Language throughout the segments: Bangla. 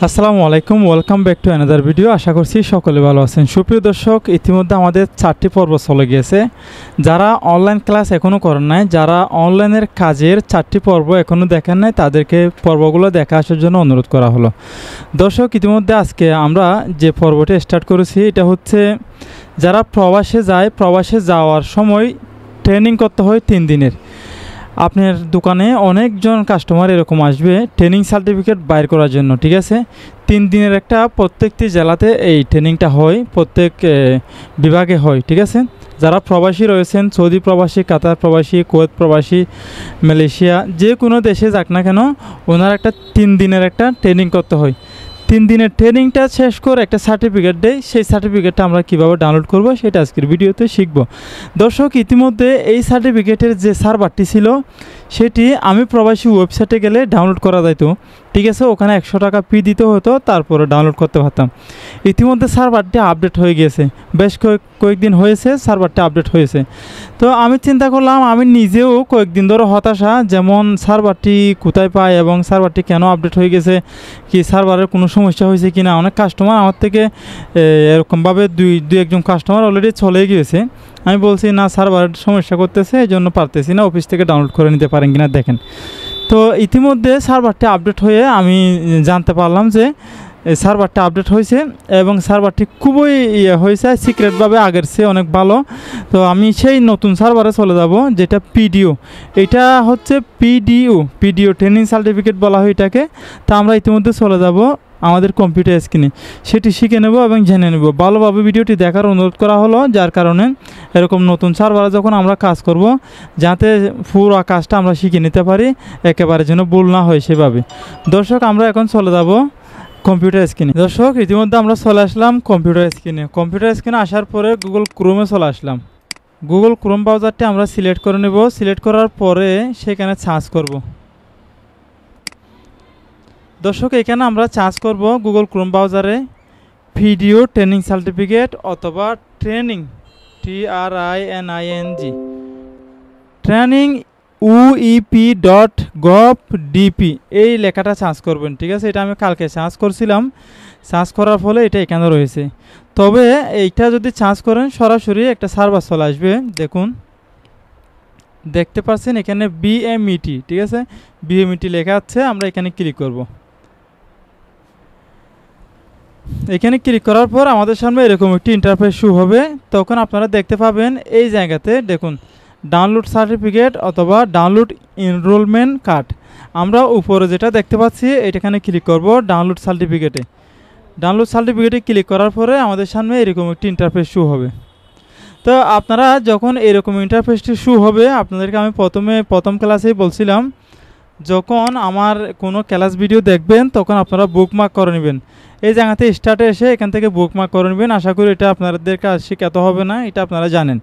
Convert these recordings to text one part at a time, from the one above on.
আসসালামু আলাইকুম, welcome back to another video. আশা করছি সকলে ভালো আছেন। সুপ্রিয় দর্শক, ইতিমধ্যে আমাদের 4টি পর্ব চলে গিয়েছে। যারা অনলাইন ক্লাস এখনও করেন নাই, যারা অনলাইনের কাজের 4টি পর্ব এখনও দেখেন নাই, তাদেরকে পর্বগুলো দেখা আসার জন্য অনুরোধ করা হলো। দর্শক, ইতিমধ্যে আজকে আমরা যে পর্বটি স্টার্ট করেছি, এটা হচ্ছে যারা প্রবাসে যায়, প্রবাসে যাওয়ার সময় ট্রেনিং করতে হয় 3 দিনের। আপনার দোকানে অনেকজন কাস্টমার এরকম আসবে ট্রেনিং সার্টিফিকেট বাইর করার জন্য, ঠিক আছে। 3 দিনের একটা প্রত্যেকটি জেলাতে এই ট্রেনিংটা হয়, প্রত্যেক বিভাগে হয়, ঠিক আছে। যারা প্রবাসী রয়েছেন, সৌদি প্রবাসী, কাতার প্রবাসী, কুয়েত প্রবাসী, মালয়েশিয়া, যে কোনো দেশে যাক না কেন, ওনার একটা 3 দিনের একটা ট্রেনিং করতে হয়। 3 দিনের ট্রেনিংটা শেষ করে একটা সার্টিফিকেট দেয়। সেই সার্টিফিকেটটা আমরা কীভাবে ডাউনলোড করব সেটা আজকের ভিডিওতে শিখব। দর্শক, ইতিমধ্যে এই সার্টিফিকেটের যে সার্ভারটি ছিল সেটি আমি প্রবাসী ওয়েবসাইটে গেলে ডাউনলোড করা যেত, ঠিক আছে। ওখানে 100 টাকা ফি দিতে হতো, তারপরে ডাউনলোড করতে পারতাম। ইতিমধ্যে সার্ভারটি আপডেট হয়ে গিয়েছে, বেশ কয়েকদিন হয়েছে সার্ভারটি আপডেট হয়েছে। তো আমি চিন্তা করলাম, আমি নিজেও কয়েকদিন ধরে হতাশা, যেমন সার্ভারটি কোথায় পাই এবং সার্ভারটি কেন আপডেট হয়ে গেছে, কি সার্ভারের কোনো সমস্যা হয়েছে কি না। অনেক কাস্টমার আমার থেকে এরকমভাবে দুই একজন কাস্টমার অলরেডি চলে গিয়েছে। আমি বলছি না, সার্ভারের সমস্যা করতেছে, এই জন্য পারতেছি না, অফিস থেকে ডাউনলোড করে নিতে পারেন কিনা দেখেন। তো ইতিমধ্যে সার্ভারটি আপডেট হয়ে আমি জানতে পারলাম যে সার্ভারটা আপডেট হয়েছে এবং সার্ভারটি খুবই হয়েছে সিক্রেটভাবে, আগের চেয়ে অনেক ভালো। তো আমি সেই নতুন সার্ভারে চলে যাব, যেটা পিডিও। এটা হচ্ছে পিডিও ট্রেনিং সার্টিফিকেট বলা হয় এটাকে। তা আমরা ইতিমধ্যে চলে যাব আমাদের কম্পিউটার স্ক্রিনে, সেটি শিখে নেব এবং জেনে নেব। ভালোভাবে ভিডিওটি দেখার অনুরোধ করা হলো, যার কারণে এরকম নতুন সার্ভারে যখন আমরা কাজ করব, যাতে পুরো কাজটা আমরা শিখে নিতে পারি, একেবারে যেন ভুল না হয় সেভাবে। দর্শক, আমরা এখন চলে যাব কম্পিউটার স্ক্রিনে। দর্শক, ইতিমধ্যে আমরা চলে আসলাম কম্পিউটার স্ক্রিনে। কম্পিউটার স্ক্রিনে আসার পরে গুগল ক্রোমে চলে আসলাম। গুগল ক্রোম ব্রাউজারটি আমরা সিলেক্ট করে নেব। সিলেক্ট করার পরে সেখানে সার্চ করব। দর্শক, এখানে আমরা সার্চ করব গুগল ক্রোম ব্রাউজারে ভিডিও ট্রেনিং সার্টিফিকেট অথবা ট্রেনিং TRINING ট্রেনিং uep.gov.dp এই লেখাটা সার্চ করবেন, ঠিক আছে। এটা আমি কালকে সার্চ করছিলাম, সার্চ করার ফলে এটা এখানে রয়েছে। তবে এইটা যদি সার্চ করেন সরাসরি একটা সার্ভার চলে আসবে। দেখুন, দেখতে পাচ্ছেন এখানে BMET, ঠিক আছে, BMET লেখা আছে। আমরা এখানে ক্লিক করব। এখানে ক্লিক করার পর আমাদের সামনে এরকম একটি ইন্টারফেস শো হবে। তখন আপনারা দেখতে পাবেন এই জায়গাতে দেখুন ডাউনলোড সার্টিফিকেট অথবা ডাউনলোড এনরোলমেন্ট কার্ড। আমরা উপরে যেটা দেখতে পাচ্ছি এটাখানে ক্লিক করব ডাউনলোড সার্টিফিকেটে। ডাউনলোড সার্টিফিকেটে ক্লিক করার পরে আমাদের সামনে এরকম একটি ইন্টারফেস শো হবে। তো আপনারা যখন এরকম ইন্টারফেসটি শো হবে, আপনাদেরকে আমি প্রথম ক্লাসেই বলছিলাম, যখন আমার কোনো ক্লাস ভিডিও দেখবেন তখন আপনারা বুকমার্ক করে নেবেন। এই জায়গাতে স্টার্টে এসে এখান থেকে বুকমার্ক করে নেবেন। আশা করি এটা আপনাদের কাজ শেখাতে হবে না, এটা আপনারা জানেন,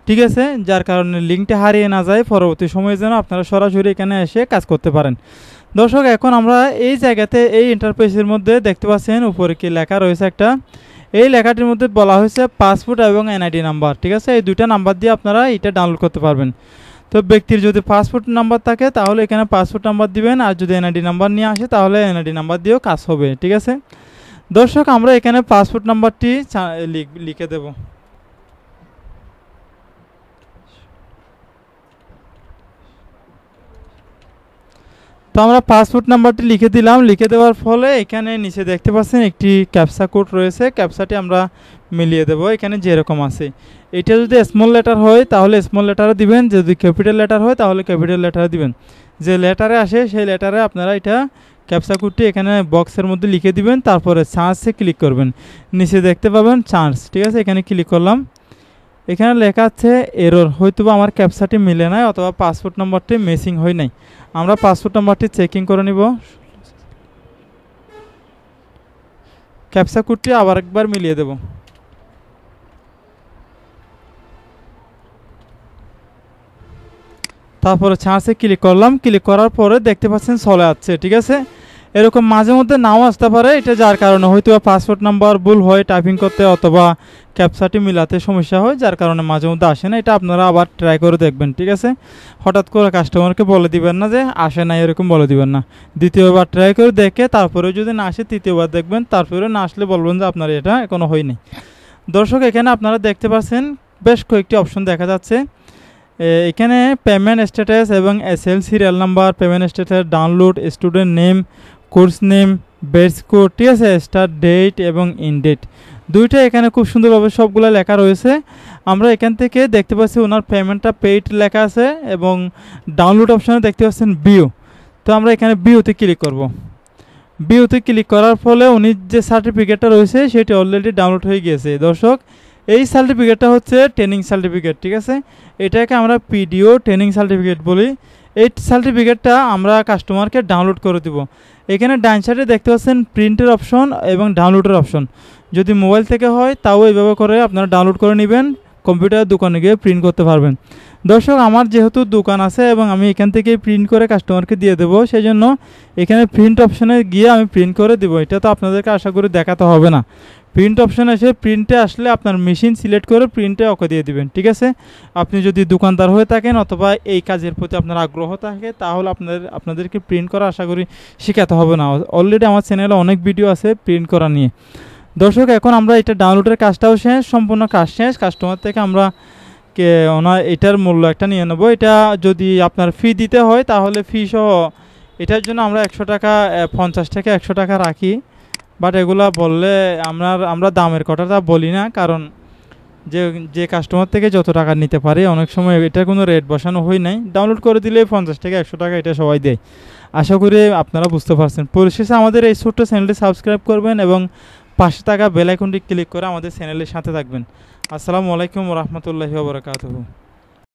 ঠিক আছে। যার কারণে লিঙ্কটা হারিয়ে না যায়, পরবর্তী সময়ে যেন আপনারা সরাসরি এখানে এসে কাজ করতে পারেন। দর্শক, এখন আমরা এই জায়গাতে এই ইন্টারফেসের মধ্যে দেখতে পাচ্ছেন উপরে কি লেখা রয়েছে একটা। এই লেখাটির মধ্যে বলা হয়েছে পাসপোর্ট এবং NID নাম্বার, ঠিক আছে। এই দুইটা নাম্বার দিয়ে আপনারা এটা ডাউনলোড করতে পারবেন। তো ব্যক্তির যদি পাসপোর্ট নাম্বার থাকে তাহলে এখানে পাসপোর্ট নাম্বার দিবেন, আর যদি NID নাম্বার নিয়ে আসে তাহলে NID নাম্বার দিয়েও কাজ হবে, ঠিক আছে। দর্শক, আমরা এখানে পাসপোর্ট নাম্বারটি লিখে দেব। তো আমরা পাসপোর্ট নাম্বারটি লিখে দিলাম। লিখে দেওয়ার ফলে এখানে নিচে দেখতে পাচ্ছেন একটি ক্যাপচা কোড রয়েছে। ক্যাপচাটি আমরা মিলিয়ে দেব এখানে যেরকম আছে। এটা যদি স্মল লেটার হয় তাহলে স্মল লেটারে দিবেন, যদি ক্যাপিটাল লেটার হয় তাহলে ক্যাপিটাল লেটারে দিবেন। যে লেটারে আসে সেই লেটারে আপনারা এটা ক্যাপচা কোডটি এখানে বক্সের মধ্যে লিখে দিবেন। তারপরে সার্চে ক্লিক করবেন, নিচে দেখতে পাবেন সার্চ, ঠিক আছে। এখানে ক্লিক করলাম। এখানে লেখা আছে এরর, হয়তো আমার ক্যাপচাটি মিলে নাই অথবা পাসপোর্ট নাম্বারটি মিসিং হয় নাই। আমরা পাসপোর্ট নাম্বারটি চেকিং করে নিব। ক্যাপচা কোডটি আবার একবার মিলিয়ে দেব। তারপরে সার্চে ক্লিক করলাম। ক্লিক করার পরে দেখতে পাচ্ছেন চলে আসছে, ঠিক আছে। এরকম মাঝে মধ্যে নাও আসতে পারে, এটা যার কারণে হয়তো পাসওয়ার্ড নাম্বার ভুল হয় টাইপিং করতে অথবা ক্যাপচাটি মিলাতে সমস্যা হয়, যার কারণে মাঝে মধ্যে আসে না। এটা আপনারা আবার ট্রাই করে দেখবেন, ঠিক আছে? হঠাৎ করে কাস্টমারকে বলে দিবেন না যে আসে না, এরকম বলে দিবেন না। দ্বিতীয়বার ট্রাই করে দেখে তারপরে যদি না আসে তৃতীয়বার দেখবেন, তারপরে না আসলে বলবেন যে আপনার এটা এখনো হয়নি। দর্শক এখানে আপনারা দেখতে পাচ্ছেন বেশ কয়েকটি অপশন দেখা যাচ্ছে। এখানে পেমেন্ট স্ট্যাটাস এবং SL serial number, payment status, download, student name, course name, base code, ঠিক আছে, স্টার্ট ডেট এবং ইন ডেট, দুইটা এখানে খুব সুন্দরভাবে সবগুলো লেখা রয়েছে। আমরা এখান থেকে দেখতে পাচ্ছি ওনার পেমেন্টটা পেইড লেখা আছে এবং ডাউনলোড অপশানে দেখতে পাচ্ছেন ভিউ। তো আমরা এখানে ভিউতে ক্লিক করব। ভিউতে ক্লিক করার ফলে উনি যে সার্টিফিকেটটা রয়েছে সেটি অলরেডি ডাউনলোড হয়ে গিয়েছে। দর্শক এই সার্টিফিকেটটা হচ্ছে ট্রেনিং সার্টিফিকেট, ঠিক আছে? এটাকে আমরা পিডিও ট্রেনিং সার্টিফিকেট বলি। এই সার্টিফিকেটটা আমরা কাস্টমারকে ডাউনলোড করে দেব। এখানে ডান সাইডে দেখতে পাচ্ছেন প্রিন্টের অপশন এবং ডাউনলোডের অপশন। যদি মোবাইল থেকে হয় তাও এইভাবে করে আপনারা ডাউনলোড করে নেবেন, কম্পিউটারের দোকানে গিয়ে প্রিন্ট করতে পারবেন। দর্শক আমার যেহেতু দোকান আছে এবং আমি এখান থেকে প্রিন্ট করে কাস্টমারকে দিয়ে দেবো, সেই জন্য এখানে প্রিন্ট অপশানে গিয়ে আমি প্রিন্ট করে দেবো। এটা তো আপনাদেরকে আশা করি দেখাতে হবে না। প্রিন্ট অপশানে এসে প্রিন্টে আসলে আপনার মেশিন সিলেক্ট করে প্রিন্টে ওকে দিয়ে দিবেন, ঠিক আছে? আপনি যদি দোকানদার হয়ে থাকেন অথবা এই কাজের প্রতি আপনার আগ্রহ থাকে তাহলে আপনাদেরকে প্রিন্ট করা আশা করি শেখাতে হবে না। অলরেডি আমার চ্যানেলে অনেক ভিডিও আছে প্রিন্ট করা নিয়ে। দর্শক এখন আমরা এটা ডাউনলোডের কাজটাও শেষ, সম্পূর্ণ কাজ শেষ। কাস্টমার থেকে আমরা ওনার এটার মূল্য একটা নিয়ে নেবো। এটা যদি আপনার ফি দিতে হয় তাহলে ফি সহ এটার জন্য আমরা 100 টাকা, 50 থেকে 100 টাকা রাখি। বাট এগুলা বললে আমরা দামের কথাটা বলি না, কারণ যে কাস্টমার থেকে যত টাকা নিতে পারে অনেক সময় এটা কোনো রেট বসানো হয় নাই। ডাউনলোড করে দিলে 50 থেকে 100 টাকা এটা সবাই দেয়। আশা করি আপনারা বুঝতে পারছেন। পরিশেষে আমাদের এই ছোট্ট চ্যানেলটি সাবস্ক্রাইব করবেন এবং পাশে থাকা বেল আইকনটি ক্লিক করে আমাদের চ্যানেলের সাথে থাকবেন। আসসালামু আলাইকুম ওয়া রাহমাতুল্লাহি ওয়া বারাকাতুহু।